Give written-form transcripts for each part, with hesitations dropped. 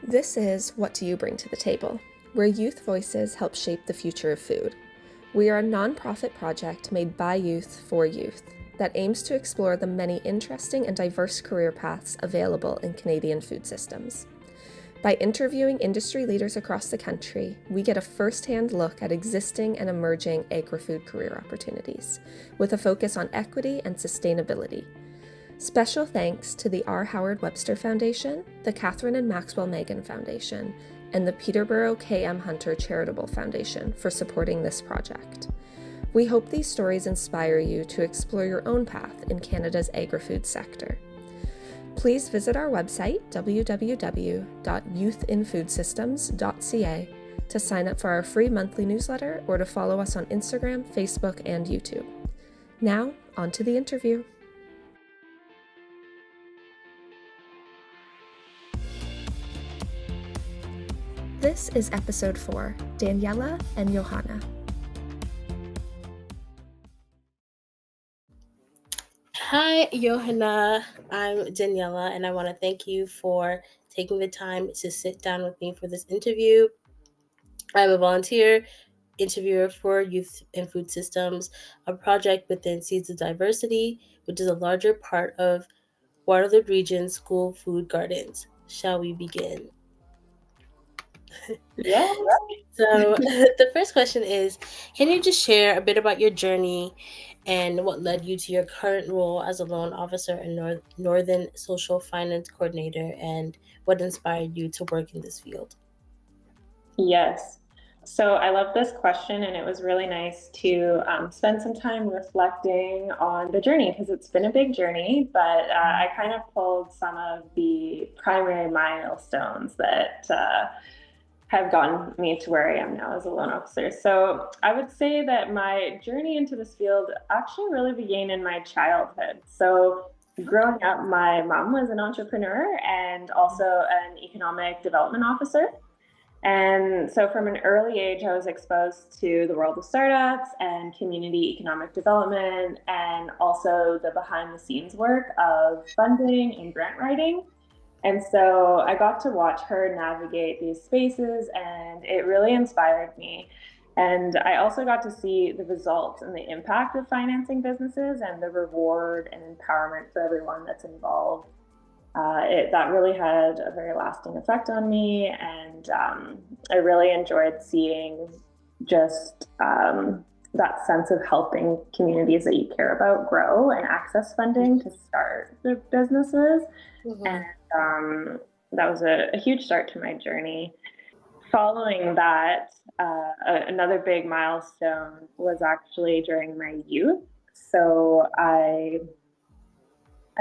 This is What Do You Bring to the Table, where youth voices help shape the future of food. We are a nonprofit project made by youth for youth that aims to explore the many interesting and diverse career paths available in Canadian food systems. By interviewing industry leaders across the country, we get a first-hand look at existing and emerging agri-food career opportunities, with a focus on equity and sustainability. Special thanks to the R. Howard Webster Foundation, the Catherine Maxwell Meighen Foundation, and the Peterborough K.M. Charitable Foundation for supporting this project. We hope these stories inspire you to explore your own path in Canada's agri-food sector. Please visit our website, www.youthinfoodsystems.ca, to sign up for our free monthly newsletter or to follow us on Instagram, Facebook, and YouTube. Now, on to the interview. This is episode 4, Daniella and Johanna. Hi, Johanna. I'm Daniella, and I want to thank you for taking the time to sit down with me for this interview. I'm a volunteer interviewer for Youth in Food Systems, a project within Seeds of Diversity, which is a larger part of Waterloo Region School Food Gardens. Shall we begin? Yeah. So the first question is, can you just share a bit about your journey and what led you to your current role as a loan officer and Northern Social Finance Coordinator, and what inspired you to work in this field? Yes. So I love this question, and it was really nice to spend some time reflecting on the journey, because it's been a big journey, but I kind of pulled some of the primary milestones that have gotten me to where I am now as a loan officer. So I would say that my journey into this field actually really began in my childhood. So growing up, my mom was an entrepreneur and also an economic development officer. And so from an early age, I was exposed to the world of startups and community economic development, and also the behind the scenes work of funding and grant writing. And so I got to watch her navigate these spaces, and it really inspired me. And I also got to see the results and the impact of financing businesses and the reward and empowerment for everyone that's involved. That really had a very lasting effect on me, and I really enjoyed seeing just that sense of helping communities that you care about grow and access funding to start their businesses. Mm-hmm. And that was a huge start to my journey. Following that, another big milestone was actually during my youth. So I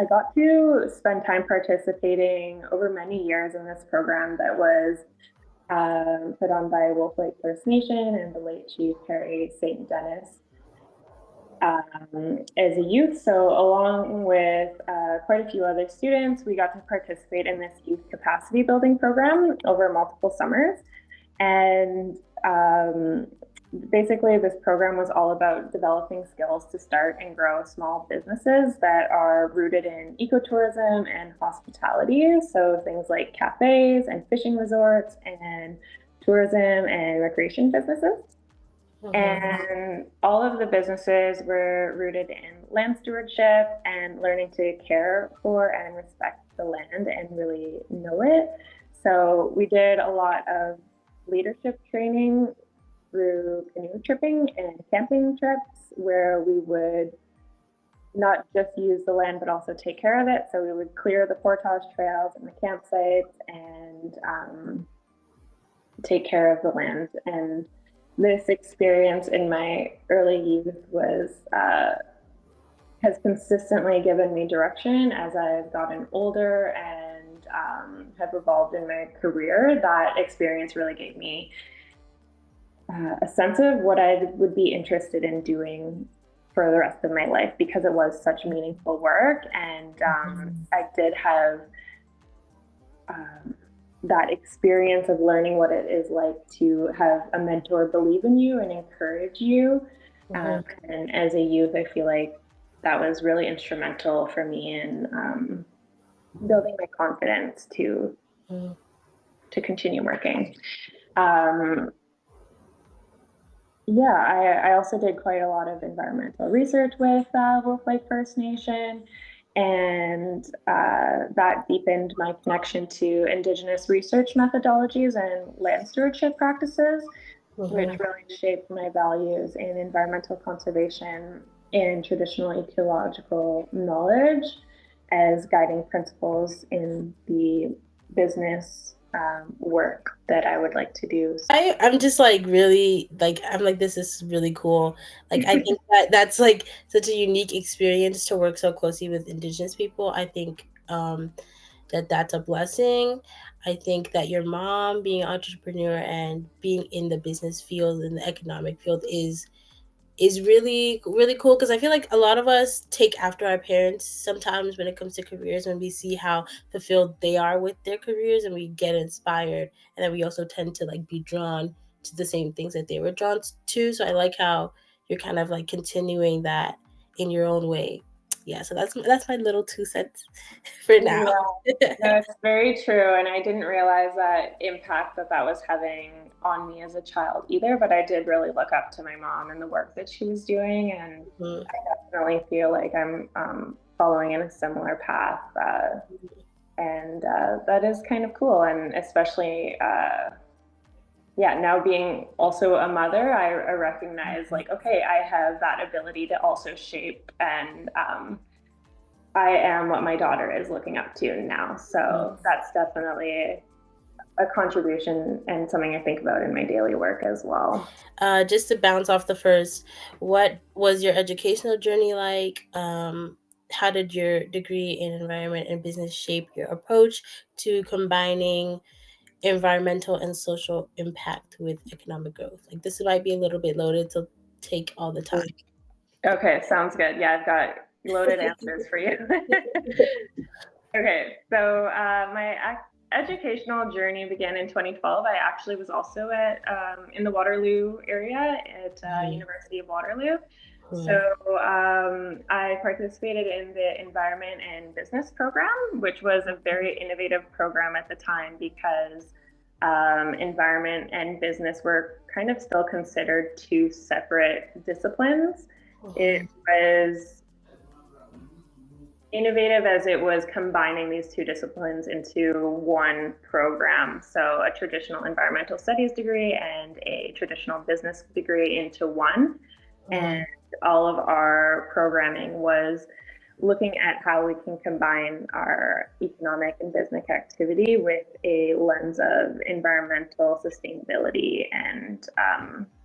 got to spend time participating over many years in this program that was put on by Wolf Lake First Nation and the late Chief Harry St. Dennis as a youth. So along with quite a few other students, we got to participate in this youth capacity building program over multiple summers. And basically, this program was all about developing skills to start and grow small businesses that are rooted in ecotourism and hospitality. So things like cafes and fishing resorts and tourism and recreation businesses. Mm-hmm. And all of the businesses were rooted in land stewardship and learning to care for and respect the land and really know it. So we did a lot of leadership training through canoe tripping and camping trips, where we would not just use the land but also take care of it. So we would clear the portage trails and the campsites and take care of the land. And this experience in my early youth has consistently given me direction as I've gotten older and have evolved in my career. That experience really gave me a sense of what I would be interested in doing for the rest of my life, because it was such meaningful work. And I did have that experience of learning what it is like to have a mentor believe in you and encourage you. Mm-hmm. And as a youth, I feel like that was really instrumental for me in building my confidence too. Mm. to continue working. I also did quite a lot of environmental research with Wolf Lake First Nation, and that deepened my connection to Indigenous research methodologies and land stewardship practices, which really shaped my values in environmental conservation and traditional ecological knowledge as guiding principles in the business work that I would like to do. I'm just like really like I'm like this is really cool. Like I think that's like such a unique experience to work so closely with Indigenous people. I think that's a blessing. I think that your mom being an entrepreneur and being in the business field and the economic field is really really cool, because I feel like a lot of us take after our parents sometimes when it comes to careers, when we see how fulfilled they are with their careers and we get inspired, and then we also tend to like be drawn to the same things that they were drawn to. So I like how you're kind of like continuing that in your own way. Yeah, so that's my little 2 cents for now. Yeah, no, it's very true. And I didn't realize that impact that was having on me as a child either. But I did really look up to my mom and the work that she was doing. And I definitely feel like I'm following in a similar path. And that is kind of cool. And especially, now being also a mother, I recognize like, okay, I have that ability to also shape, and I am what my daughter is looking up to now. So that's definitely a contribution and something I think about in my daily work as well. Just to bounce off the first, what was your educational journey like? How did your degree in environment and business shape your approach to combining environmental and social impact with economic growth? Like this might be a little bit loaded, so take all the time. Okay, sounds good. Yeah, I've got loaded answers for you. Okay, so my educational journey began in 2012. I actually was also at in the Waterloo area at University of Waterloo. So I participated in the environment and business program, which was a very innovative program at the time, because environment and business were kind of still considered two separate disciplines. It was innovative as it was combining these two disciplines into one program. So a traditional environmental studies degree and a traditional business degree into one. And all of our programming was looking at how we can combine our economic and business activity with a lens of environmental sustainability and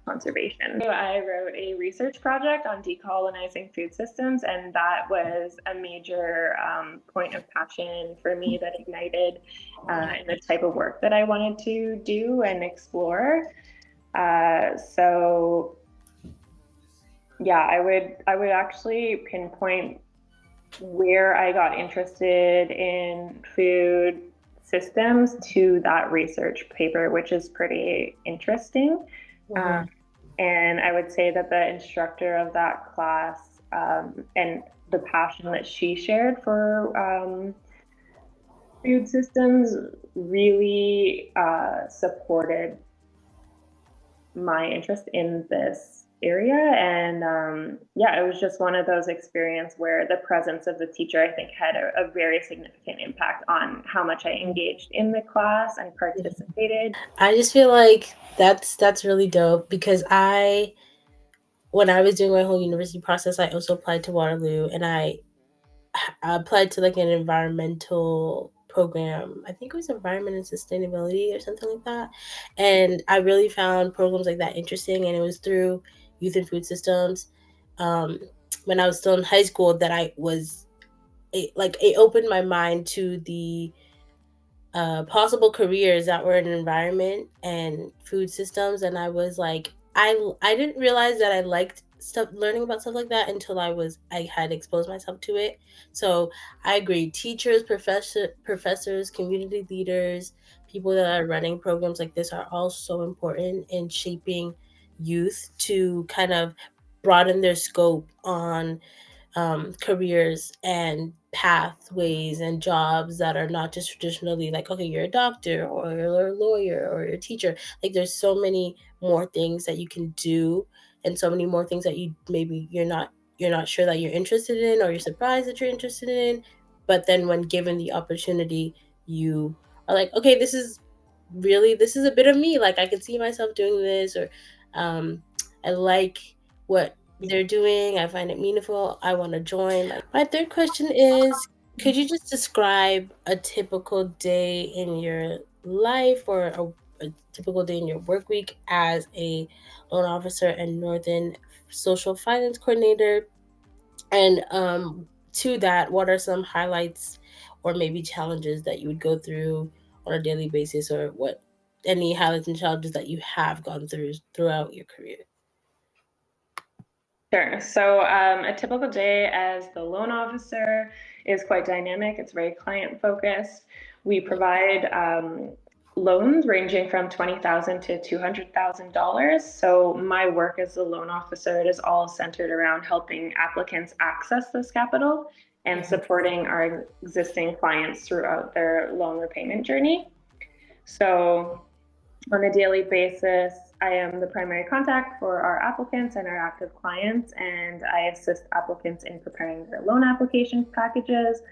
conservation. I wrote a research project on decolonizing food systems, and that was a major point of passion for me that ignited in the type of work that I wanted to do and explore. I would actually pinpoint where I got interested in food systems to that research paper, which is pretty interesting. And I would say that the instructor of that class and the passion that she shared for food systems really supported my interest in this area. And it was just one of those experiences where the presence of the teacher, I think, had a very significant impact on how much I engaged in the class and participated. I just feel like that's really dope, because when I was doing my whole university process, I also applied to Waterloo, and I applied to like an environmental program. I think it was environment and sustainability or something like that. And I really found programs like that interesting, and it was through youth and food systems. When I was still in high school, that it opened my mind to the possible careers that were in environment and food systems, and I was like, I didn't realize that I liked learning about stuff like that until I had exposed myself to it. So I agree, teachers, professors, community leaders, people that are running programs like this are all so important in shaping youth to kind of broaden their scope on careers and pathways and jobs that are not just traditionally like, okay, you're a doctor or you're a lawyer or you're a teacher. Like there's so many more things that you can do, and so many more things that you're not sure that you're interested in, or you're surprised that you're interested in. But then when given the opportunity, you are like, okay, this is a bit of me. Like I could see myself doing this, or I like what they're doing. I find it meaningful. I want to join. Like my third question is, could you just describe a typical day in your life, or a typical day in your work week as a loan officer and Northern social finance coordinator? And to that, what are some highlights or maybe challenges that you would go through on a daily basis, or what any highlights and challenges that you have gone through throughout your career? Sure. So a typical day as the loan officer is quite dynamic. It's very client focused. We provide loans ranging from $20,000 to $200,000. So my work as a loan officer, it is all centered around helping applicants access this capital and supporting our existing clients throughout their loan repayment journey. So on a daily basis, I am the primary contact for our applicants and our active clients, and I assist applicants in preparing their loan application packages.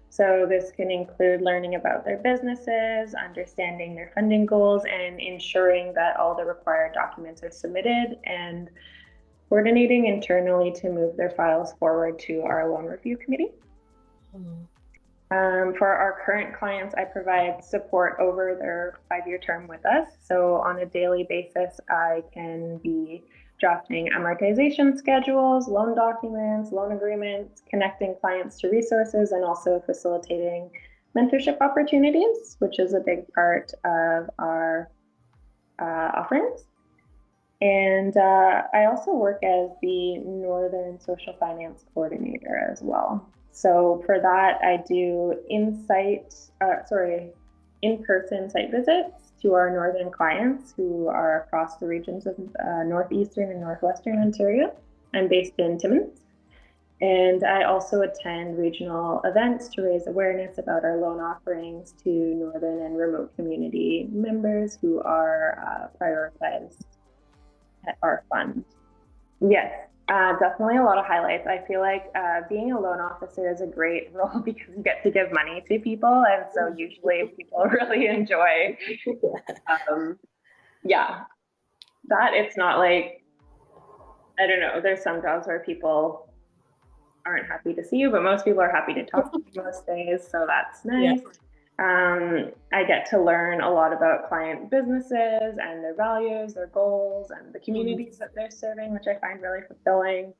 So this can include learning about their businesses, understanding their funding goals, and ensuring that all the required documents are submitted, and coordinating internally to move their files forward to our loan review committee. For our current clients, I provide support over their 5-year term with us. So on a daily basis, I can be drafting amortization schedules, loan documents, loan agreements, connecting clients to resources, and also facilitating mentorship opportunities, which is a big part of our offerings. And I also work as the Northern Social Finance Coordinator as well. So for that, I do in-person site visits to our Northern clients who are across the regions of Northeastern and Northwestern Ontario. I'm based in Timmins. And I also attend regional events to raise awareness about our loan offerings to Northern and remote community members who are prioritized at our fund. Yes. Definitely a lot of highlights. I feel like being a loan officer is a great role because you get to give money to people, and so usually people really enjoy that. It's not like, I don't know, there's some jobs where people aren't happy to see you, but most people are happy to talk to you most days, so that's nice. I get to learn a lot about client businesses and their values, their goals, and the communities that they're serving, which I find really fulfilling.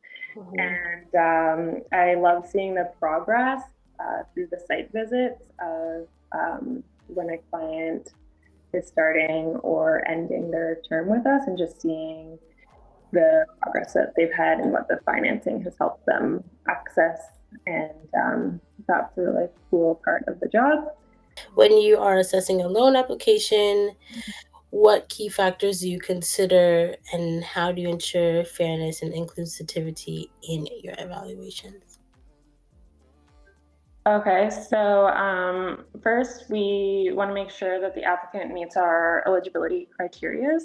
And I love seeing the progress through the site visits of when a client is starting or ending their term with us, and just seeing the progress that they've had and what the financing has helped them access. And that's a really cool part of the job. When you are assessing a loan application, what key factors do you consider, and how do you ensure fairness and inclusivity in your evaluations? Okay, so first we want to make sure that the applicant meets our eligibility criteria.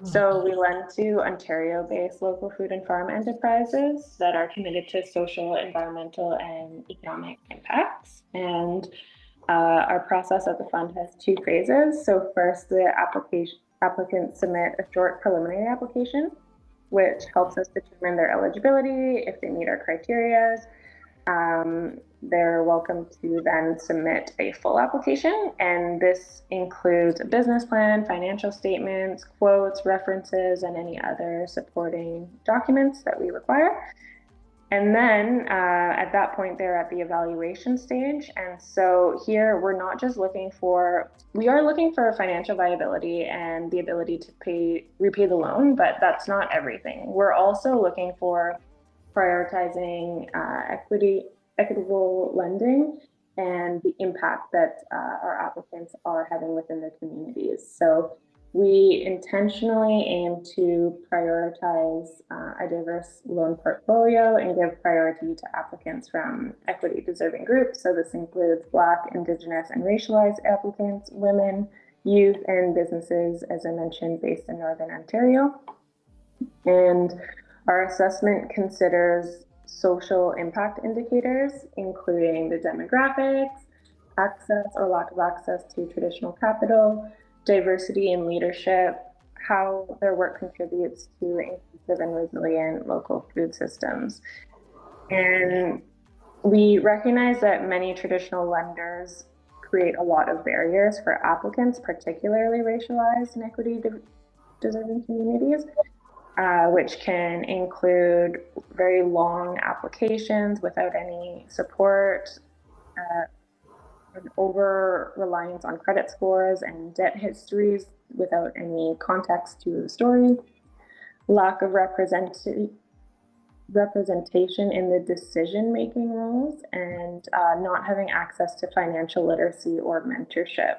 So we lend to Ontario-based local food and farm enterprises that are committed to social, environmental, and economic impacts. And our process at the fund has 2 phases. So first, the applicants submit a short preliminary application, which helps us determine their eligibility, if they meet our criteria. They're welcome to then submit a full application, and this includes a business plan, financial statements, quotes, references, and any other supporting documents that we require. And then at that point, they're at the evaluation stage. And so here we're not just looking for, we are looking for financial viability and the ability to repay the loan, but that's not everything. We're also looking for prioritizing equitable lending and the impact that our applicants are having within their communities. So We intentionally aim to prioritize a diverse loan portfolio and give priority to applicants from equity deserving groups. So this includes Black, Indigenous, and racialized applicants, women, youth, and businesses, as I mentioned, based in Northern Ontario. And our assessment considers social impact indicators, including the demographics, access or lack of access to traditional capital, diversity in leadership, how their work contributes to inclusive and resilient local food systems. And we recognize that many traditional lenders create a lot of barriers for applicants, particularly racialized and equity deserving communities, which can include very long applications without any support, an over-reliance on credit scores and debt histories without any context to the story, lack of representation in the decision-making roles, and not having access to financial literacy or mentorship.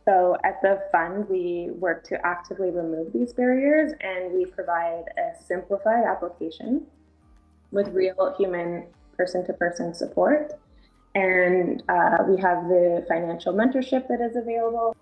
So at the fund, we work to actively remove these barriers, and we provide a simplified application with real human person-to-person support. And we have the financial mentorship that is available.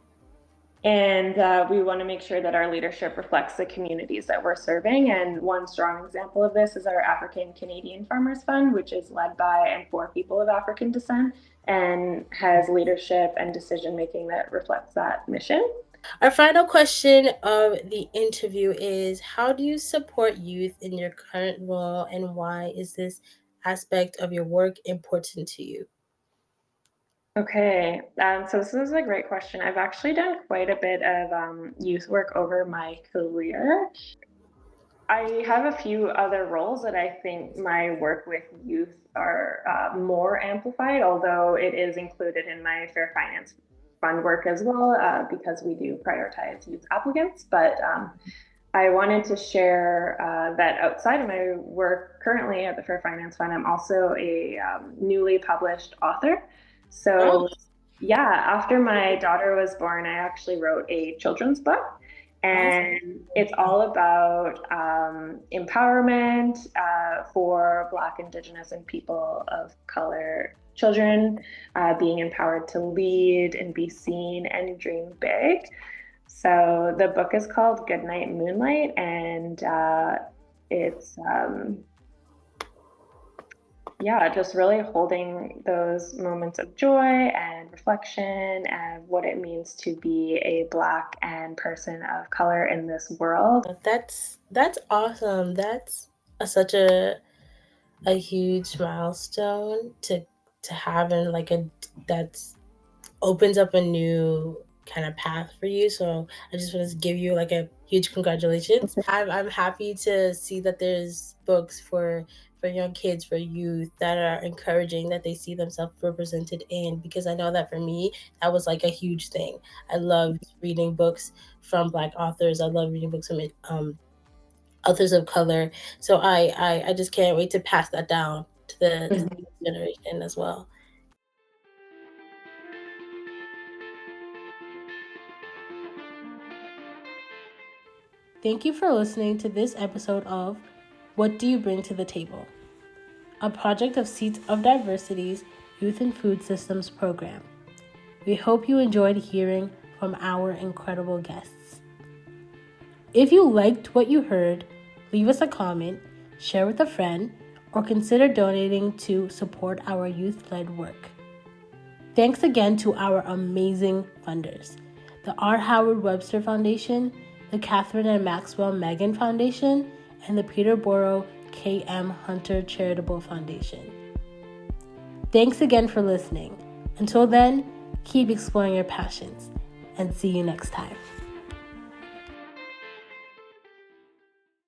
And we want to make sure that our leadership reflects the communities that we're serving. And one strong example of this is our African Canadian Farmers Fund, which is led by and for people of African descent and has leadership and decision-making that reflects that mission. Our final question of the interview is, how do you support youth in your current role, and why is this aspect of your work important to you? Okay, so this is a great question. I've actually done quite a bit of youth work over my career. I have a few other roles that I think my work with youth are more amplified, although it is included in my Fair Finance Fund work as well, because we do prioritize youth applicants. But I wanted to share that outside of my work currently at the Fair Finance Fund, I'm also a newly published author. So yeah, after my daughter was born, I actually wrote a children's book, and it's all about empowerment for Black, Indigenous, and people of color children, being empowered to lead and be seen and dream big. So the book is called Goodnight Moonlight, and it's just really holding those moments of joy and reflection and what it means to be a Black and person of color in this world. That's awesome. That's such a huge milestone to have, and like that's opens up a new kind of path for you. So I just want to give you like a huge congratulations. I'm happy to see that there's books for young kids, for youth, that are encouraging, that they see themselves represented in, because I know that for me, that was like a huge thing. I loved reading books from Black authors. I love reading books from authors of color. So I just can't wait to pass that down to the next generation as well. Thank you for listening to this episode of What Do You Bring to the Table?, a project of Seats of Diversity's Youth and Food Systems program. We hope you enjoyed hearing from our incredible guests. If you liked what you heard, leave us a comment, share with a friend, or consider donating to support our youth-led work. Thanks again to our amazing funders, the R. Howard Webster Foundation, the Catherine Maxwell Meighen Foundation, and the Peterborough K.M. Hunter Charitable Foundation. Thanks again for listening. Until then, keep exploring your passions, and see you next time.